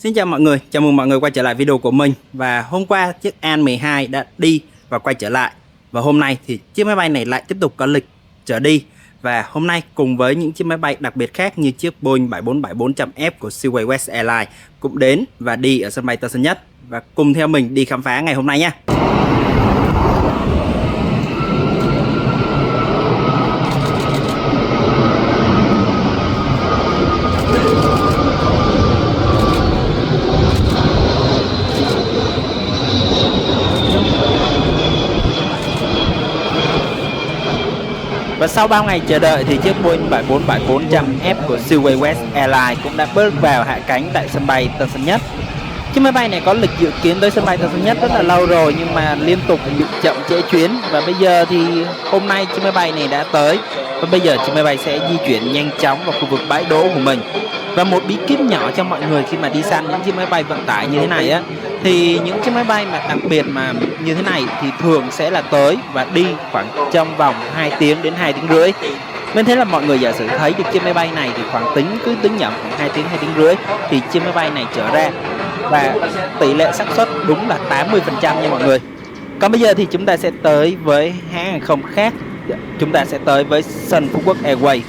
Xin chào mọi người, chào mừng mọi người quay trở lại video của mình. Và hôm qua chiếc An-12 đã đi và quay trở lại. Và hôm nay thì chiếc máy bay này lại tiếp tục có lịch trở đi. Và hôm nay cùng với những chiếc máy bay đặc biệt khác như chiếc Boeing 747-400F của Silkway West Airlines cũng đến và đi ở sân bay Tân Sơn Nhất. Và cùng theo mình đi khám phá ngày hôm nay nha. Và sau bao ngày chờ đợi thì chiếc Boeing 747-400F của Silkway West Airlines cũng đã bước vào hạ cánh tại sân bay Tân Sơn Nhất. Chiếc máy bay này có lịch dự kiến tới sân bay Tân Sơn Nhất rất là lâu rồi nhưng mà liên tục bị chậm trễ chuyến. Và bây giờ thì hôm nay chiếc máy bay này đã tới. Và bây giờ chiếc máy bay sẽ di chuyển nhanh chóng vào khu vực bãi đỗ của mình. Và một bí kíp nhỏ cho mọi người khi mà đi săn những chiếc máy bay vận tải như thế này á, thì những chiếc máy bay mà đặc biệt mà như thế này thì thường sẽ là tới và đi khoảng trong vòng 2 tiếng đến 2 tiếng rưỡi. Nên thế là mọi người giả sử thấy được chiếc máy bay này thì khoảng cứ tính nhẩm khoảng 2 tiếng rưỡi thì chiếc máy bay này trở ra. Và tỷ lệ xác suất đúng là 80% nha mọi người. Còn bây giờ thì chúng ta sẽ tới với hãng hàng không khác. Chúng ta sẽ tới với Sun Phú Quốc Airways.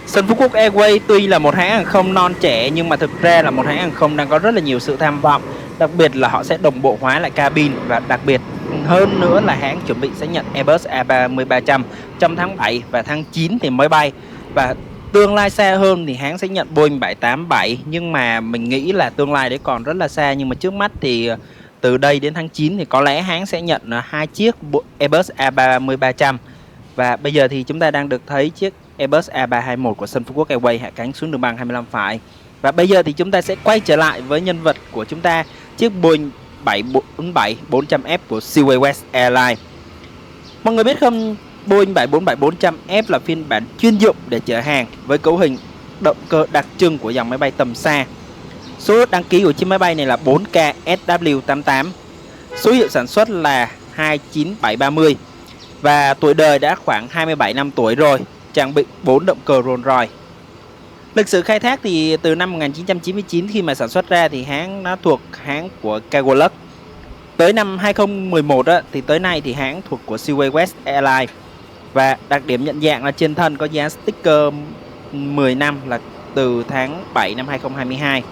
Sun Phú Quốc Airways tuy là một hãng hàng không non trẻ nhưng mà thực ra là một hãng hàng không đang có rất là nhiều sự tham vọng. Đặc biệt là họ sẽ đồng bộ hóa lại cabin và đặc biệt hơn nữa là hãng chuẩn bị sẽ nhận Airbus A330-300 trong tháng 7 và tháng 9 thì mới bay. Và tương lai xa hơn thì hãng sẽ nhận Boeing 787 nhưng mà mình nghĩ là tương lai đấy còn rất là xa. Nhưng mà trước mắt thì từ đây đến tháng 9 thì có lẽ hãng sẽ nhận 2 chiếc Airbus A330-300. Và bây giờ thì chúng ta đang được thấy chiếc Airbus A321 của Sun Phú Quốc Airways hạ cánh xuống đường băng 25 phải. Và bây giờ thì chúng ta sẽ quay trở lại với nhân vật của chúng ta, chiếc Boeing 747-400F của Silkway West Airlines. Mọi người biết không, Boeing 747-400F là phiên bản chuyên dụng để chở hàng với cấu hình động cơ đặc trưng của dòng máy bay tầm xa. Số đăng ký của chiếc máy bay này là 4K SW88. Số hiệu sản xuất là 29730 và tuổi đời đã khoảng 27 năm tuổi rồi, trang bị 4 động cơ Rolls-Royce. Lịch sử khai thác thì từ năm 1999 khi mà sản xuất ra thì hãng nó thuộc hãng của Cargolux. Tới năm 2011 á, thì tới nay thì hãng thuộc của Silkway West Airlines. Và đặc điểm nhận dạng là trên thân có dán sticker 10 năm là từ tháng 7 năm 2022.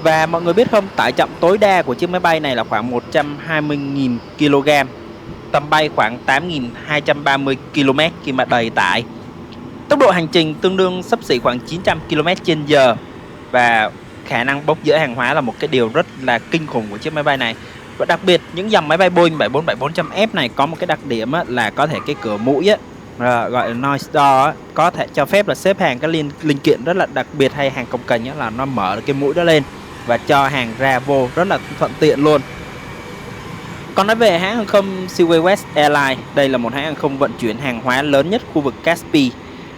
Và mọi người biết không, tải trọng tối đa của chiếc máy bay này là khoảng 120.000 kg, tầm bay khoảng 8.230 km khi mà đầy tải. Tốc độ hành trình tương đương xấp xỉ khoảng 900 km/h. Và khả năng bốc dỡ hàng hóa là một cái điều rất là kinh khủng của chiếc máy bay này. Và đặc biệt những dòng máy bay Boeing 747-400F này có một cái đặc điểm là có thể cái cửa mũi gọi là noise door có thể cho phép là xếp hàng các linh kiện rất là đặc biệt hay hàng cồng kềnh là nó mở cái mũi đó lên và cho hàng ra vô rất là thuận tiện luôn. Còn nói về hãng hàng không Silkway West Airlines, đây là một hãng hàng không vận chuyển hàng hóa lớn nhất khu vực Caspi,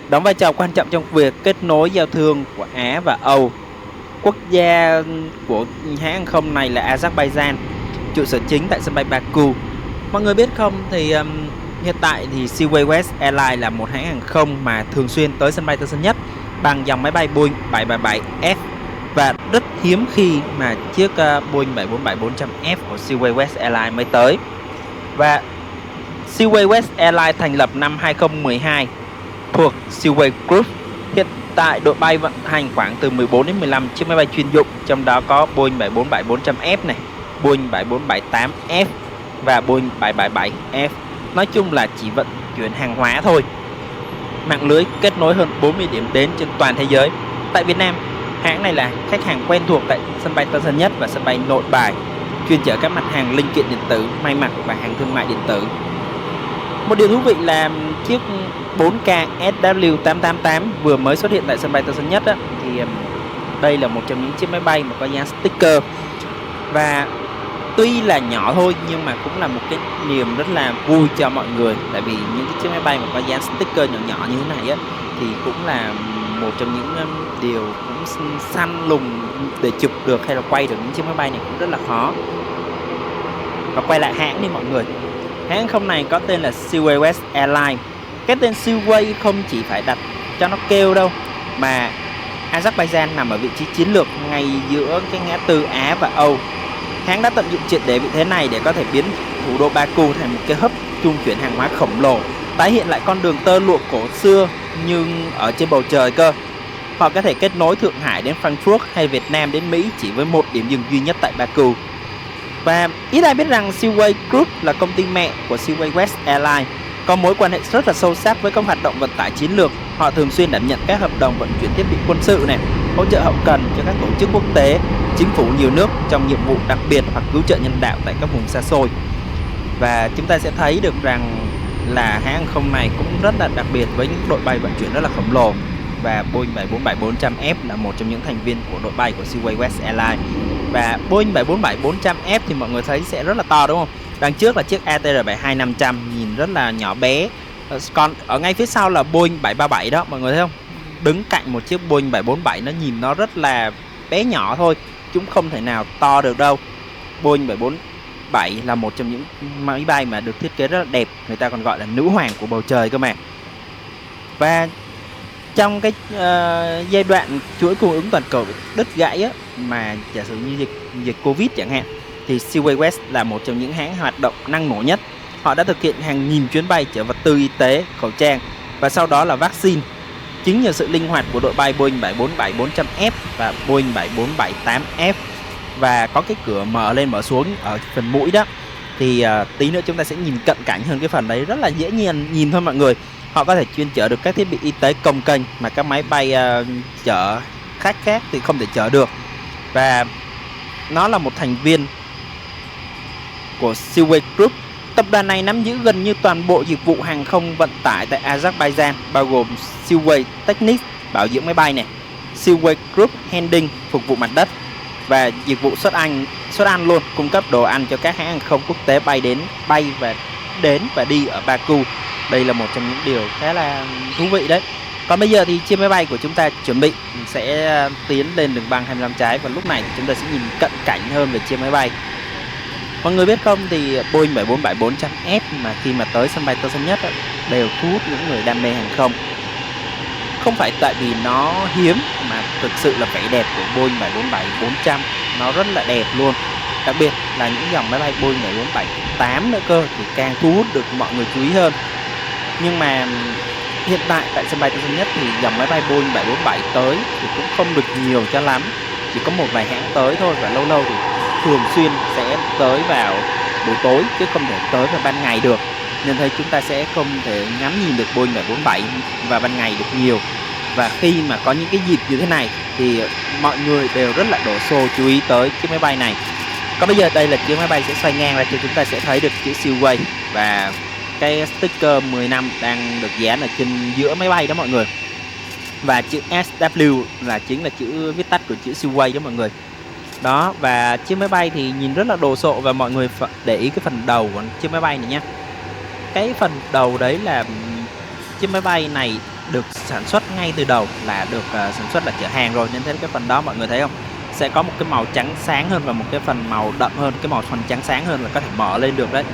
đóng vai trò quan trọng trong việc kết nối giao thương của Á và Âu. Quốc gia của hãng hàng không này là Azerbaijan, trụ sở chính tại sân bay Baku. Mọi người biết không, thì hiện tại thì Silkway West Airlines là một hãng hàng không mà thường xuyên tới sân bay Tân Sơn Nhất bằng dòng máy bay Boeing 777F. Và rất hiếm khi mà chiếc Boeing 747-400F của Silkway West Airlines mới tới. Và Silkway West Airlines thành lập năm 2012 thuộc Silkway Group. Hiện tại đội bay vận hành khoảng từ 14 đến 15 chiếc máy bay chuyên dụng, trong đó có Boeing 747-400F này, Boeing 747-8F và Boeing 777F. Nói chung là chỉ vận chuyển hàng hóa thôi. Mạng lưới kết nối hơn 40 điểm đến trên toàn thế giới. Tại Việt Nam, hãng này là khách hàng quen thuộc tại sân bay Tân Sơn Nhất và sân bay Nội Bài, chuyên chở các mặt hàng linh kiện điện tử, may mặc và hàng thương mại điện tử. Một điều thú vị là chiếc 4K SW888 vừa mới xuất hiện tại sân bay Tân Sơn Nhất thì đây là một trong những chiếc máy bay mà có dán sticker. Và tuy là nhỏ thôi nhưng mà cũng là một cái niềm rất là vui cho mọi người. Tại vì những cái chiếc máy bay mà có dán sticker nhỏ nhỏ như thế này thì cũng là một trong những điều cũng săn lùng để chụp được hay là quay được những chiếc máy bay này cũng rất là khó. Và quay lại hãng đi mọi người. Hãng không này có tên là Silkway West Airlines. Cái tên Silkway không chỉ phải đặt cho nó kêu đâu, mà Azerbaijan nằm ở vị trí chiến lược ngay giữa cái ngã tư Á và Âu. Hãng đã tận dụng triệt để vị thế này để có thể biến thủ đô Baku thành một cái hub trung chuyển hàng hóa khổng lồ, tái hiện lại con đường tơ lụa cổ xưa nhưng ở trên bầu trời cơ. Họ có thể kết nối Thượng Hải đến Frankfurt hay Việt Nam đến Mỹ chỉ với một điểm dừng duy nhất tại Baku. Và ít ai biết rằng Silkway Group là công ty mẹ của Silkway West Airlines, có mối quan hệ rất là sâu sắc với các hoạt động vận tải chiến lược. Họ thường xuyên đảm nhận các hợp đồng vận chuyển thiết bị quân sự này, hỗ trợ hậu cần cho các tổ chức quốc tế, chính phủ nhiều nước trong nhiệm vụ đặc biệt hoặc cứu trợ nhân đạo tại các vùng xa xôi. Và chúng ta sẽ thấy được rằng là hãng hàng không này cũng rất là đặc biệt với những đội bay vận chuyển rất là khổng lồ. Và Boeing 747-400F là một trong những thành viên của đội bay của Silkway West Airlines. Và Boeing 747-400F thì mọi người thấy sẽ rất là to đúng không? Đằng trước là chiếc ATR-72-500 nhìn rất là nhỏ bé. Còn ở ngay phía sau là Boeing 737 đó, mọi người thấy không? Đứng cạnh một chiếc Boeing 747 nó nhìn nó rất là bé nhỏ thôi, chúng không thể nào to được đâu. Boeing 747 là một trong những máy bay mà được thiết kế rất là đẹp, người ta còn gọi là nữ hoàng của bầu trời cơ mà. Và trong cái giai đoạn chuỗi cung ứng toàn cầu đứt gãy á, mà giả sử như dịch Covid chẳng hạn, thì Silkway West là một trong những hãng hoạt động năng nổ nhất. Họ đã thực hiện hàng nghìn chuyến bay chở vật tư y tế, khẩu trang và sau đó là vaccine. Chính nhờ sự linh hoạt của đội bay Boeing 747-400F và Boeing 747-8F và có cái cửa mở lên mở xuống ở phần mũi đó, thì tí nữa chúng ta sẽ nhìn cận cảnh hơn cái phần đấy, rất là dễ nhìn thôi mọi người. Họ có thể chuyên chở được các thiết bị y tế cồng kềnh mà các máy bay chở khách khác thì không thể chở được. Và nó là một thành viên của Silkway Group. Tập đoàn này nắm giữ gần như toàn bộ dịch vụ hàng không vận tải tại Azerbaijan, bao gồm Silkway Technics bảo dưỡng máy bay này, Silkway Group Handling phục vụ mặt đất và dịch vụ xuất ăn luôn, cung cấp đồ ăn cho các hãng hàng không quốc tế bay và đi ở Baku. Đây là một trong những điều khá là thú vị đấy. Còn bây giờ thì chiếc máy bay của chúng ta chuẩn bị sẽ tiến lên đường băng 25 trái, và lúc này chúng ta sẽ nhìn cận cảnh hơn về chiếc máy bay. Mọi người biết không, thì Boeing 747-400F mà khi mà tới sân bay Tân Sơn Nhất đều thu hút những người đam mê hàng không. Không phải tại vì nó hiếm mà thực sự là vẻ đẹp của Boeing 747-400 nó rất là đẹp luôn. Đặc biệt là những dòng máy bay Boeing 747-8 nữa cơ thì càng thu hút được mọi người chú ý hơn. Nhưng mà hiện tại tại sân bay Tân Sơn Nhất thì dòng máy bay Boeing 747 tới thì cũng không được nhiều cho lắm. Chỉ có một vài hãng tới thôi, và lâu lâu thì thường xuyên sẽ tới vào buổi tối chứ không thể tới vào ban ngày được. Nên thấy chúng ta sẽ không thể ngắm nhìn được Boeing 747 vào ban ngày được nhiều. Và khi mà có những cái dịp như thế này thì mọi người đều rất là đổ xô chú ý tới chiếc máy bay này. Còn bây giờ đây là chiếc máy bay sẽ xoay ngang ra cho chúng ta sẽ thấy được chữ Silkway và cái sticker 10 năm đang được dán ở trên giữa máy bay đó mọi người. Và chữ SW là chính là chữ viết tắt của chữ Silkway đó mọi người. Đó, và chiếc máy bay thì nhìn rất là đồ sộ, và mọi người để ý cái phần đầu của chiếc máy bay này nhé. Cái phần đầu đấy là chiếc máy bay này được sản xuất ngay từ đầu là được sản xuất là chở hàng rồi, nên thế cái phần đó mọi người thấy không, sẽ có một cái màu trắng sáng hơn và một cái phần màu đậm hơn. Cái màu phần trắng sáng hơn là có thể mở lên được đấy,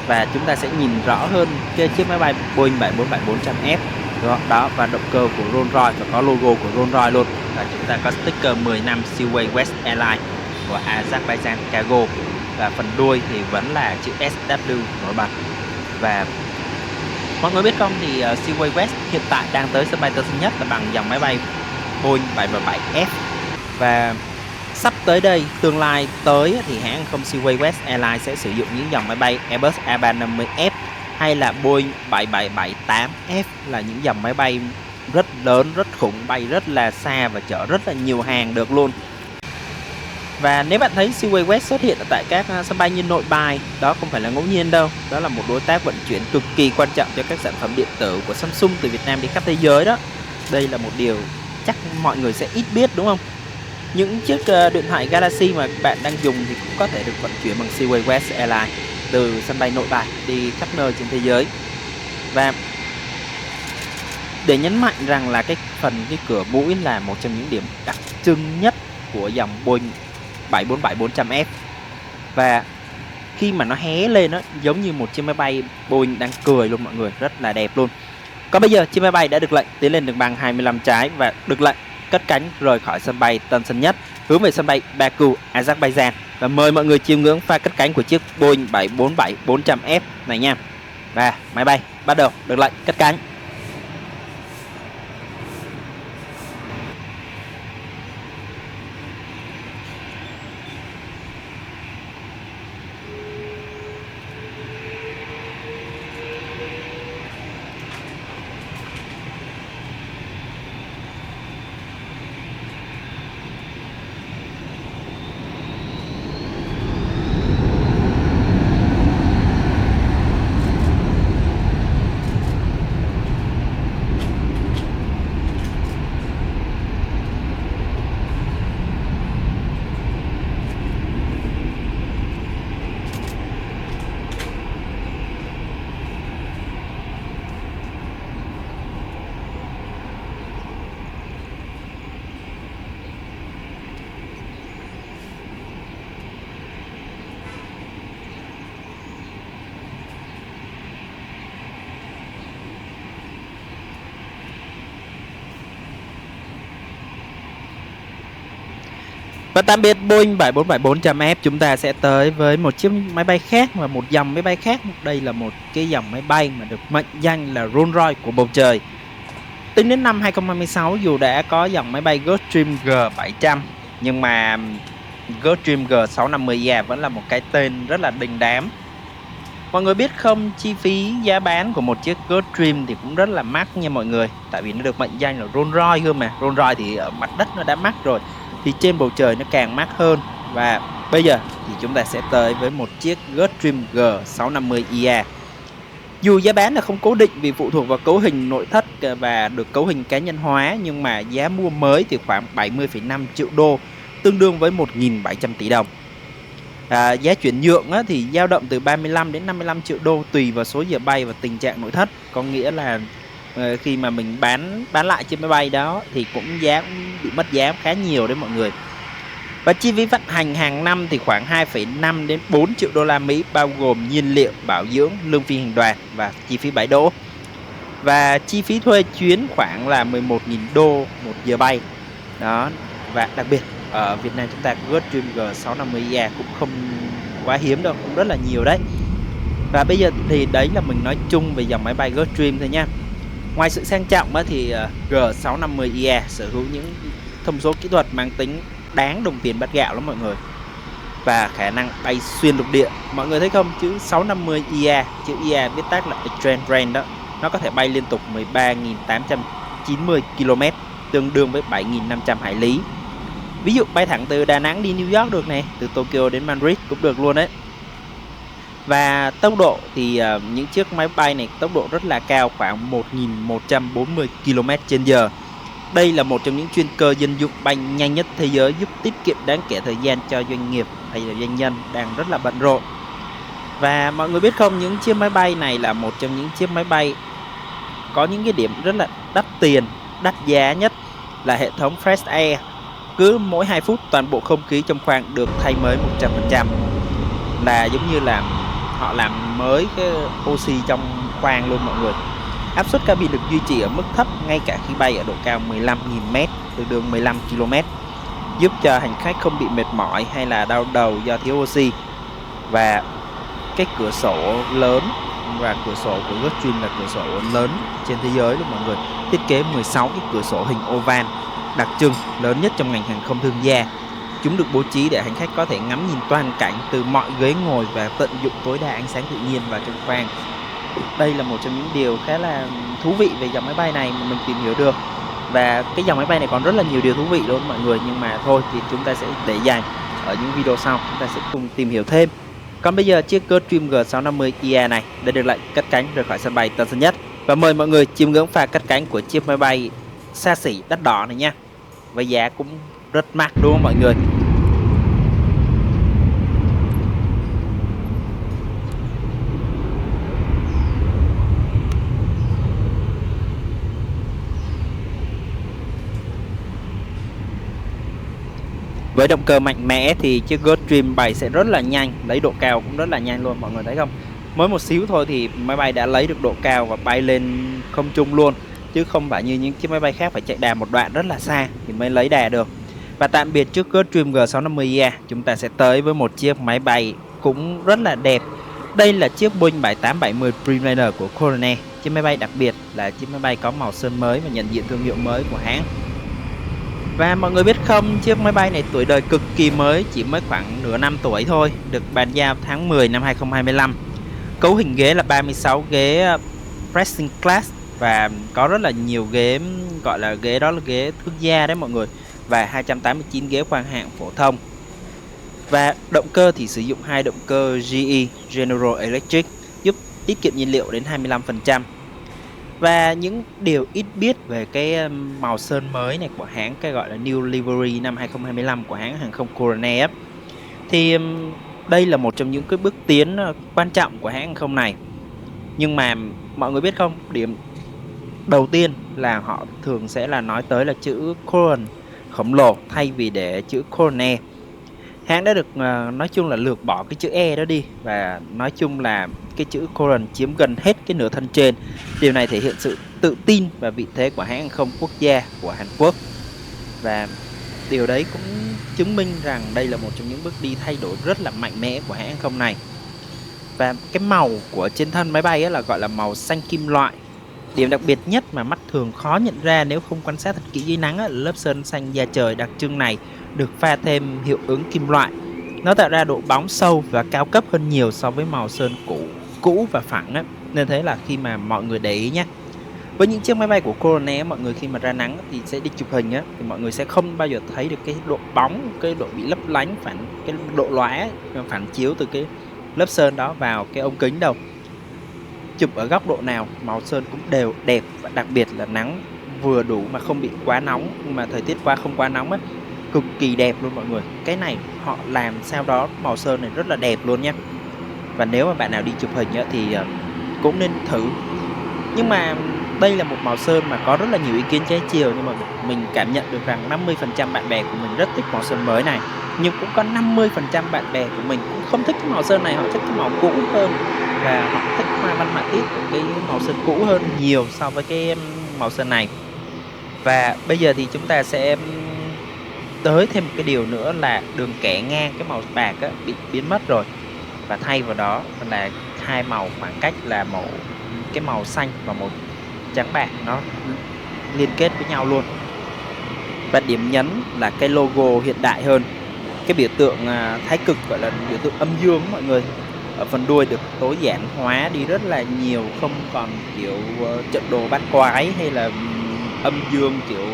và chúng ta sẽ nhìn rõ hơn cái chiếc máy bay Boeing 747-400F đó, và động cơ của Rolls-Royce và có logo của Rolls-Royce luôn. Và chúng ta có sticker 10 năm Silkway West Airlines của Azerbaijan Cargo, và phần đuôi thì vẫn là chữ SW nổi bật. Và mọi người biết không, thì Silkway West hiện tại đang tới sân bay Tân Sơn Nhất là bằng dòng máy bay Boeing 737F, và sắp tới đây, tương lai tới thì hãng không Silkway West Airlines sẽ sử dụng những dòng máy bay Airbus A350F hay là Boeing 777-8F, là những dòng máy bay rất lớn, rất khủng, bay rất là xa và chở rất là nhiều hàng được luôn. Và nếu bạn thấy Silkway West xuất hiện ở tại các sân bay như Nội Bài, đó không phải là ngẫu nhiên đâu. Đó là một đối tác vận chuyển cực kỳ quan trọng cho các sản phẩm điện tử của Samsung từ Việt Nam đi khắp thế giới đó. Đây là một điều chắc mọi người sẽ ít biết đúng không? Những chiếc điện thoại Galaxy mà bạn đang dùng thì cũng có thể được vận chuyển bằng Silkway West Airlines từ sân bay Nội Bài đi khắp nơi trên thế giới. Và để nhấn mạnh rằng là cái cửa mũi là một trong những điểm đặc trưng nhất của dòng Boeing 747-400F. Và khi mà nó hé lên nó giống như một chiếc máy bay Boeing đang cười luôn mọi người, rất là đẹp luôn. Còn bây giờ chiếc máy bay đã được lệnh tiến lên đường băng 25 trái và được lệnh cất cánh rời khỏi sân bay Tân Sơn Nhất hướng về sân bay Baku, Azerbaijan. Và mời mọi người chiêm ngưỡng pha cất cánh của chiếc Boeing 747-400F này nha. Và máy bay bắt đầu được lệnh cất cánh. Và tạm biệt Boeing 747-400F, chúng ta sẽ tới với một chiếc máy bay khác và một dòng máy bay khác. Đây là một cái dòng máy bay mà được mệnh danh là Rolls-Royce của bầu trời. Tính đến năm 2026, dù đã có dòng máy bay Gulfstream G700, nhưng mà Gulfstream G650ER vẫn là một cái tên rất là đình đám. Mọi người biết không, chi phí giá bán của một chiếc Gulfstream thì cũng rất là mắc nha mọi người. Tại vì nó được mệnh danh là Rolls-Royce cơ mà. Rolls-Royce thì ở mặt đất nó đã mắc rồi, thì trên bầu trời nó càng mắc hơn. Và bây giờ thì chúng ta sẽ tới với một chiếc Gulfstream G650ER. Dù giá bán là không cố định vì phụ thuộc vào cấu hình nội thất và được cấu hình cá nhân hóa, nhưng mà giá mua mới thì khoảng 70,5 triệu đô, tương đương với 1.700 tỷ đồng. Giá chuyển nhượng thì dao động từ 35 đến 55 triệu đô tùy vào số giờ bay và tình trạng nội thất. Có nghĩa là khi mà mình bán lại chiếc máy bay đó thì cũng bị mất giá khá nhiều đấy mọi người. Và chi phí vận hành hàng năm thì khoảng 2,5 đến 4 triệu đô la Mỹ, bao gồm nhiên liệu, bảo dưỡng, lương phi hành đoàn và chi phí bãi đỗ. Và chi phí thuê chuyến khoảng là 11.000 đô một giờ bay. Đó, và đặc biệt ở Việt Nam chúng ta Gulfstream G650ER cũng không quá hiếm đâu, cũng rất là nhiều đấy. Và bây giờ thì đấy là mình nói chung về dòng máy bay Gulfstream thôi nha. Ngoài sự sang trọng thì G650ER sở hữu những thông số kỹ thuật mang tính đáng đồng tiền bát gạo lắm mọi người. Và khả năng bay xuyên lục địa. Mọi người thấy không, chữ 650ER, chữ ER viết tắt là Extreme Range đó. Nó có thể bay liên tục 13.890 km, tương đương với 7.500 hải lý. Ví dụ bay thẳng từ Đà Nẵng đi New York được này, từ Tokyo đến Madrid cũng được luôn đấy. Và tốc độ thì những chiếc máy bay này tốc độ rất là cao, khoảng 1.140 km/h. Đây là một trong những chuyên cơ dân dụng bay nhanh nhất thế giới, giúp tiết kiệm đáng kể thời gian cho doanh nghiệp hay là doanh nhân đang rất là bận rộn. Và mọi người biết không, những chiếc máy bay này là một trong những chiếc máy bay có những cái điểm rất là đắt tiền, đắt giá nhất là hệ thống Fresh Air. Cứ mỗi 2 phút toàn bộ không khí trong khoang được thay mới 100%. Là giống như là họ làm mới cái oxy trong khoang luôn mọi người. Áp suất cabin được duy trì ở mức thấp ngay cả khi bay ở độ cao 15.000m, tương đương 15 km, giúp cho hành khách không bị mệt mỏi hay là đau đầu do thiếu oxy. Và cái cửa sổ lớn, và cửa sổ của Gulfstream là cửa sổ lớn trên thế giới luôn mọi người. Thiết kế 16 cái cửa sổ hình oval đặc trưng, lớn nhất trong ngành hàng không thương gia. Chúng được bố trí để hành khách có thể ngắm nhìn toàn cảnh từ mọi ghế ngồi và tận dụng tối đa ánh sáng tự nhiên vào trong khoang. Đây là một trong những điều khá là thú vị về dòng máy bay này mà mình tìm hiểu được. Và cái dòng máy bay này còn rất là nhiều điều thú vị luôn mọi người, nhưng mà thôi thì chúng ta sẽ để dành ở những video sau, chúng ta sẽ cùng tìm hiểu thêm. Còn bây giờ chiếc Gulfstream G650ER này đã được lệnh cất cánh rời khỏi sân bay Tân Sơn Nhất. Và mời mọi người chiêm ngưỡng pha cất cánh của chiếc máy bay xa xỉ đắt đỏ này nha. Và giá cũng rất mắc đúng không mọi người. Với động cơ mạnh mẽ thì chiếc Gulfstream bay sẽ rất là nhanh, lấy độ cao cũng rất là nhanh luôn, mọi người thấy không? Mới một xíu thôi thì máy bay đã lấy được độ cao và bay lên không trung luôn. chứ không phải như những chiếc máy bay khác phải chạy đà một đoạn rất là xa thì mới lấy đà được. Và tạm biệt trước Gulfstream G650ER, chúng ta sẽ tới với một chiếc máy bay cũng rất là đẹp. Đây là chiếc Boeing 7870 Dreamliner của Coronet. Chiếc máy bay đặc biệt là chiếc máy bay có màu sơn mới và nhận diện thương hiệu mới của hãng. Và mọi người biết không, chiếc máy bay này tuổi đời cực kỳ mới, chỉ mới khoảng nửa năm tuổi thôi, được bàn giao tháng 10 năm 2025. Cấu hình ghế là 36 ghế Pressing Class và có rất là nhiều ghế, gọi là ghế đó là ghế thương gia đấy mọi người, và 289 ghế khoang hạng phổ thông. Và động cơ thì sử dụng hai động cơ GE General Electric giúp tiết kiệm nhiên liệu đến 25%. Và những điều ít biết về cái màu sơn mới này của hãng, cái gọi là New Livery năm 2025 của hãng hàng không Coronet, thì đây là một trong những cái bước tiến quan trọng của hãng hàng không này. Nhưng mà mọi người biết không, điểm đầu tiên là họ thường sẽ là nói tới là chữ Coron khổng lồ thay vì để chữ Coronet. Hãng đã được nói chung là lược bỏ cái chữ E đó đi, và nói chung là cái chữ Coron chiếm gần hết cái nửa thân trên. Điều này thể hiện sự tự tin và vị thế của hãng hàng không quốc gia của Hàn Quốc. Và điều đấy cũng chứng minh rằng đây là một trong những bước đi thay đổi rất là mạnh mẽ của hãng hàng không này. Và cái màu của trên thân máy bay là gọi là màu xanh kim loại. Điểm đặc biệt nhất mà mắt thường khó nhận ra nếu không quan sát thật kỹ dưới nắng là lớp sơn xanh da trời đặc trưng này được pha thêm hiệu ứng kim loại. Nó tạo ra độ bóng sâu và cao cấp hơn nhiều so với màu sơn cũ và phẳng á. Nên thế là khi mà mọi người để ý nhé, với những chiếc máy bay của Coronet, mọi người khi mà ra nắng thì sẽ đi chụp hình á, thì mọi người sẽ không bao giờ thấy được cái độ bóng, cái độ bị lấp lánh, cái độ lóe phản chiếu từ cái lớp sơn đó vào cái ống kính đâu. Chụp ở góc độ nào màu sơn cũng đều đẹp, và đặc biệt là nắng vừa đủ mà không bị quá nóng, nhưng mà thời tiết không quá nóng á, cực kỳ đẹp luôn mọi người. Cái này họ làm sao đó màu sơn này rất là đẹp luôn nhé. Và nếu mà bạn nào đi chụp hình á, thì cũng nên thử. Nhưng mà đây là một màu sơn mà có rất là nhiều ý kiến trái chiều, nhưng mà mình cảm nhận được rằng 50% bạn bè của mình rất thích màu sơn mới này, nhưng cũng có 50% bạn bè của mình cũng không thích cái màu sơn này, họ thích cái màu cũ hơn, và họ thích hoa văn họa tiết của cái màu sơn cũ hơn nhiều so với cái màu sơn này. Và bây giờ thì chúng ta sẽ tới thêm một cái điều nữa là đường kẻ ngang cái màu bạc á, bị biến mất rồi, và thay vào đó là hai màu khoảng cách là cái màu xanh và màu trắng bạc nó liên kết với nhau luôn. Và điểm nhấn là cái logo hiện đại hơn, cái biểu tượng thái cực gọi là biểu tượng âm dương mọi người, ở phần đuôi được tối giản hóa đi rất là nhiều, không còn kiểu trận đồ bát quái hay là âm dương kiểu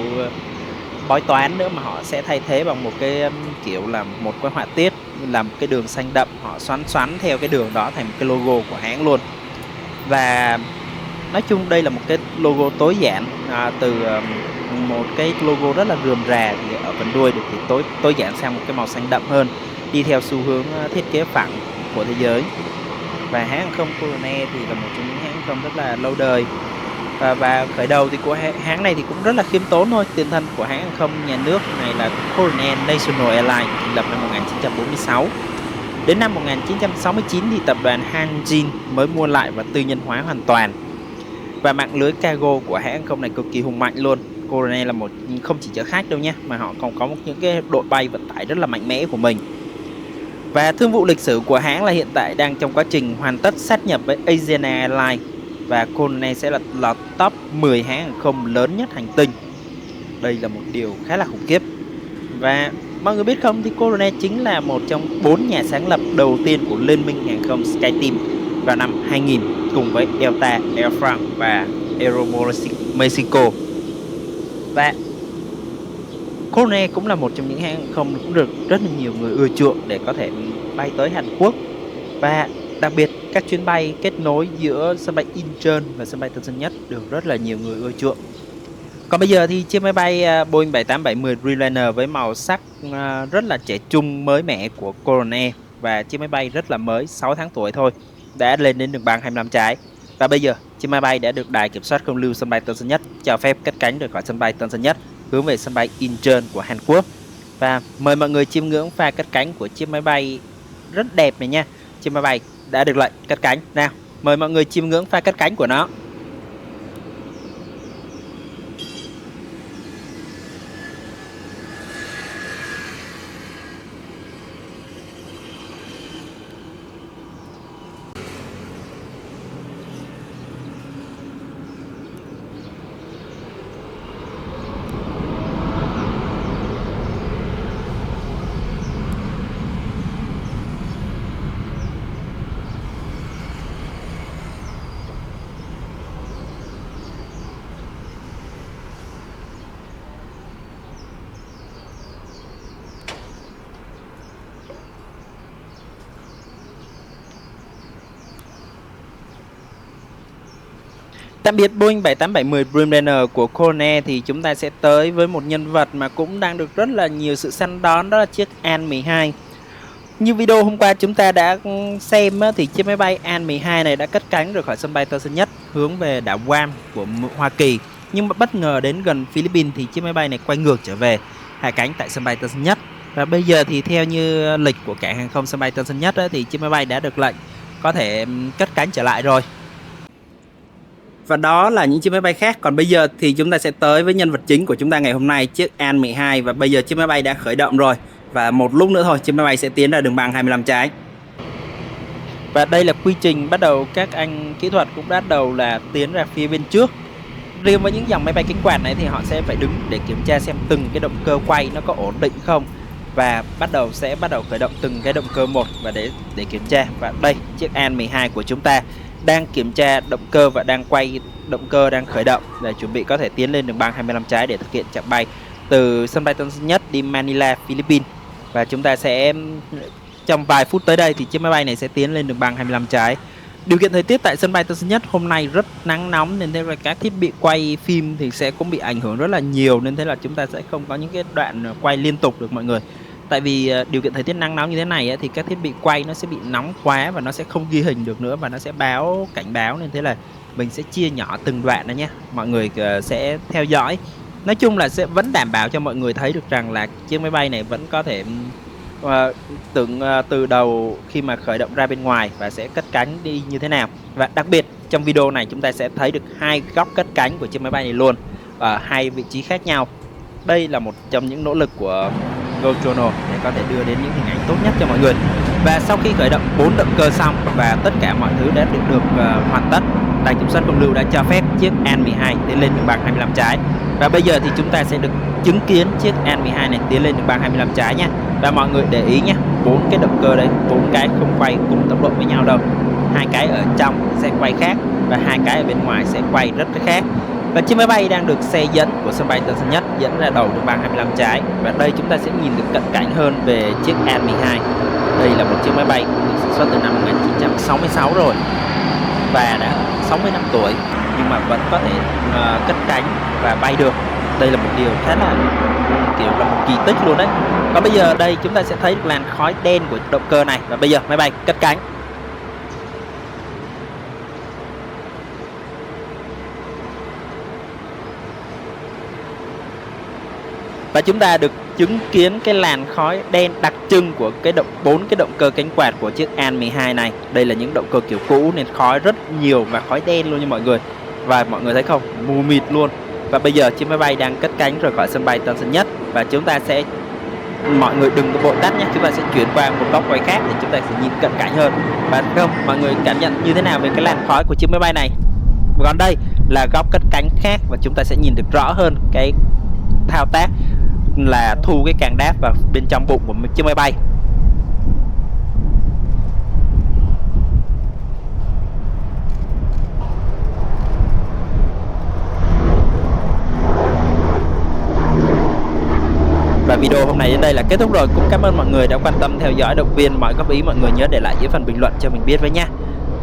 bói toán nữa, mà họ sẽ thay thế bằng một cái kiểu là một cái họa tiết làm cái đường xanh đậm, họ xoắn theo cái đường đó thành một cái logo của hãng luôn. Và nói chung đây là một cái logo tối giản, từ một cái logo rất là rườm rà thì ở phần đuôi được thì tối giản sang một cái màu xanh đậm hơn, đi theo xu hướng thiết kế phẳng của thế giới. Và hãng hàng không Coronet thì là một trong những hãng hàng không rất là lâu đời, và khởi đầu thì của hãng này thì cũng rất là khiêm tốn thôi. Tiền thân của hãng hàng không nhà nước này là Coronet National Airlines, thành lập năm 1946. Đến năm 1969 thì tập đoàn Hanjin mới mua lại và tư nhân hóa hoàn toàn. Và mạng lưới cargo của hãng hàng không này cực kỳ hùng mạnh luôn. Coronet là không chỉ chở khách đâu nhé, mà họ còn có những cái đội bay vận tải rất là mạnh mẽ của mình. Và thương vụ lịch sử của hãng là hiện tại đang trong quá trình hoàn tất sát nhập với Asiana Airlines, và Coronet sẽ là top 10 hãng hàng không lớn nhất hành tinh. Đây là một điều khá là khủng khiếp. Và mọi người biết không, thì Coronet chính là một trong 4 nhà sáng lập đầu tiên của Liên minh hàng không SkyTeam vào năm 2000, cùng với Delta, Air France và Aeromexico. Và Coronet cũng là một trong những hãng không cũng được rất là nhiều người ưa chuộng để có thể bay tới Hàn Quốc. Và đặc biệt các chuyến bay kết nối giữa sân bay Incheon và sân bay Tân Sơn Nhất được rất là nhiều người ưa chuộng. Còn bây giờ thì chiếc máy bay Boeing 7870 Dreamliner với màu sắc rất là trẻ trung mới mẻ của Coronet, và chiếc máy bay rất là mới, 6 tháng tuổi thôi, đã lên đến đường băng 25 trái. Và bây giờ chiếc máy bay đã được đài kiểm soát không lưu sân bay Tân Sơn Nhất cho phép cất cánh rời khỏi sân bay Tân Sơn Nhất hướng về sân bay Incheon của Hàn Quốc. Và mời mọi người chiêm ngưỡng pha cất cánh của chiếc máy bay rất đẹp này nha. Chiếc máy bay đã được lệnh cất cánh. Nào, mời mọi người chiêm ngưỡng pha cất cánh của nó. Tạm biệt Boeing 78710 Dreamliner của Corsair thì chúng ta sẽ tới với một nhân vật mà cũng đang được rất là nhiều sự săn đón, đó là chiếc An-12. Như video hôm qua chúng ta đã xem thì chiếc máy bay An-12 này đã cất cánh rời khỏi sân bay Tân Sơn Nhất hướng về đảo Guam của Hoa Kỳ. Nhưng mà bất ngờ đến gần Philippines thì chiếc máy bay này quay ngược trở về hạ cánh tại sân bay Tân Sơn Nhất. Và bây giờ thì theo như lịch của cảng hàng không sân bay Tân Sơn Nhất thì chiếc máy bay đã được lệnh có thể cất cánh trở lại rồi. Và đó là những chiếc máy bay khác. Còn bây giờ thì chúng ta sẽ tới với nhân vật chính của chúng ta ngày hôm nay, chiếc An-12. Và bây giờ chiếc máy bay đã khởi động rồi. Và một lúc nữa thôi chiếc máy bay sẽ tiến ra đường băng 25 trái. Và đây là quy trình bắt đầu, các anh kỹ thuật cũng bắt đầu là tiến ra phía bên trước. Riêng với những dòng máy bay cánh quạt này thì họ sẽ phải đứng để kiểm tra xem từng cái động cơ quay nó có ổn định không. Và bắt đầu khởi động từng cái động cơ một và để kiểm tra. Và đây, chiếc An-12 của chúng ta đang kiểm tra động cơ và đang quay động cơ, đang khởi động để chuẩn bị có thể tiến lên đường băng 25 trái để thực hiện chặng bay từ sân bay Tân Sơn Nhất đi Manila, Philippines. Và chúng ta sẽ trong vài phút tới đây thì chiếc máy bay này sẽ tiến lên đường băng 25 trái. Điều kiện thời tiết tại sân bay Tân Sơn Nhất hôm nay rất nắng nóng, nên thế là các thiết bị quay phim thì sẽ cũng bị ảnh hưởng rất là nhiều, nên thế là chúng ta sẽ không có những cái đoạn quay liên tục được mọi người. Tại vì điều kiện thời tiết nắng nóng như thế này thì các thiết bị quay nó sẽ bị nóng quá và nó sẽ không ghi hình được nữa và nó sẽ cảnh báo, nên thế là mình sẽ chia nhỏ từng đoạn đó nhé. Mọi người sẽ theo dõi. Nói chung là sẽ vẫn đảm bảo cho mọi người thấy được rằng là chiếc máy bay này vẫn có thể từ đầu khi mà khởi động ra bên ngoài và sẽ cất cánh đi như thế nào. Và đặc biệt trong video này chúng ta sẽ thấy được hai góc cất cánh của chiếc máy bay này luôn ở hai vị trí khác nhau. Đây là một trong những nỗ lực của GoTrono để có thể đưa đến những hình ảnh tốt nhất cho mọi người. Và sau khi khởi động 4 động cơ xong và tất cả mọi thứ đã được hoàn tất, đài kiểm soát không lưu đã cho phép chiếc An-12 tiến lên đường băng 25 trái. Và bây giờ thì chúng ta sẽ được chứng kiến chiếc An-12 này tiến lên đường băng 25 trái nhé. Và mọi người để ý nhé, 4 cái động cơ đấy, 4 cái không quay cùng tốc độ với nhau đâu. 2 cái ở trong sẽ quay khác và 2 cái ở bên ngoài sẽ quay rất khác. Và chiếc máy bay đang được xe dẫn của sân bay Tân Sơn Nhất dẫn ra đầu đường băng 25 trái. Và đây chúng ta sẽ nhìn được cận cảnh hơn về chiếc An-12. Đây là một chiếc máy bay được sản xuất từ năm 1966 rồi và đã 60 năm tuổi nhưng mà vẫn có thể cất cánh và bay được. Đây là một điều khá là kiểu là một kỳ tích luôn đấy. Và bây giờ đây chúng ta sẽ thấy được làn khói đen của động cơ này và bây giờ máy bay cất cánh. Và chúng ta được chứng kiến cái làn khói đen đặc trưng của bốn cái động cơ cánh quạt của chiếc An-12 này. Đây là những động cơ kiểu cũ nên khói rất nhiều và khói đen luôn nha mọi người. Và mọi người thấy không, mù mịt luôn. Và bây giờ chiếc máy bay đang cất cánh rời khỏi sân bay Tân Sơn Nhất. Và chúng ta sẽ, mọi người đừng có vội tắt nhé, chúng ta sẽ chuyển qua một góc quay khác để chúng ta sẽ nhìn cận cảnh hơn. Và không, mọi người cảm nhận như thế nào về cái làn khói của chiếc máy bay này? Còn đây là góc cất cánh khác và chúng ta sẽ nhìn được rõ hơn cái thao tác là thu cái càng đáp vào bên trong bụng của chiếc máy bay. Và video hôm nay đến đây là kết thúc rồi. Cũng cảm ơn mọi người đã quan tâm theo dõi, động viên. Mọi góp ý mọi người nhớ để lại dưới phần bình luận cho mình biết với nha.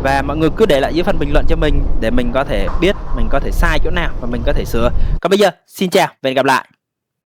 Và mọi người cứ để lại dưới phần bình luận cho mình để mình có thể biết mình có thể sai chỗ nào và mình có thể sửa. Còn bây giờ xin chào và hẹn gặp lại.